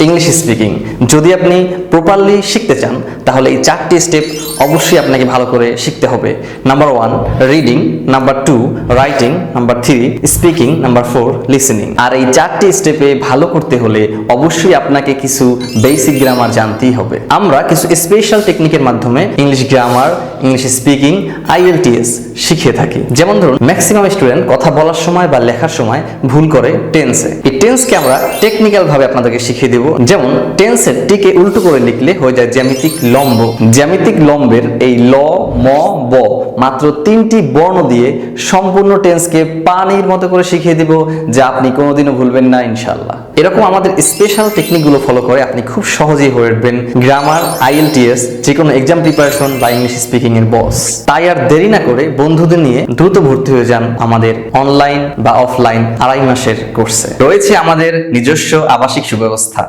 English speaking যদি আপনি properly শিখতে চান তাহলে এই চারটি স্টেপ অবশ্যই আপনাকে ভালো করে শিখতে হবে। Number 1 reading, number 2 writing, number 3 speaking, number 4 listening. আর এই চারটি স্টেপে ভালো করতে হলে অবশ্যই আপনাকে কিছু বেসিক গ্রামার জানতেই হবে। আমরা কিছু স্পেশাল টেকনিকের মাধ্যমে English grammar, English speaking, IELTS শিখিয়ে থাকি। যেমন ধরুন, ম্যাক্সিমাম স্টুডেন্ট কথা বলার সময় বা লেখার সময় ভুল করে টেন্সে। এই টেন্সকে আমরা টেকনিক্যাল ভাবে আপনাদেরকে শিখিয়ে দেব। যেমন টেন্সের টিকে উল্টো করে লিখলে হয়ে যায় জ্যামিতিক লম্ব। জ্যামিতিক লম্বের এই ল, ম, ব মাত্র 3টি বর্ণ দিয়ে সম্পূর্ণ টেন্সকে পানির মতো করে শিখিয়ে দিব, যা আপনি কোনোদিনও ভুলবেন না ইনশাআল্লাহ। এরকম আমাদের স্পেশাল টেকনিকগুলো ফলো করে আপনি খুব সহজেই হয়ে উঠবেন গ্রামার, IELTS, যে কোনো এক্সাম প্রিপারেশন বা ইংলিশ স্পিকিং এর বস। তাই আর দেরি না করে বন্ধুদের নিয়ে দ্রুত ভর্তি হয়ে যান আমাদের অনলাইন বা অফলাইন 2.5 মাসের কোর্সে। রয়েছে আমাদের নিজস্ব আবাসিক সুব্যবস্থা।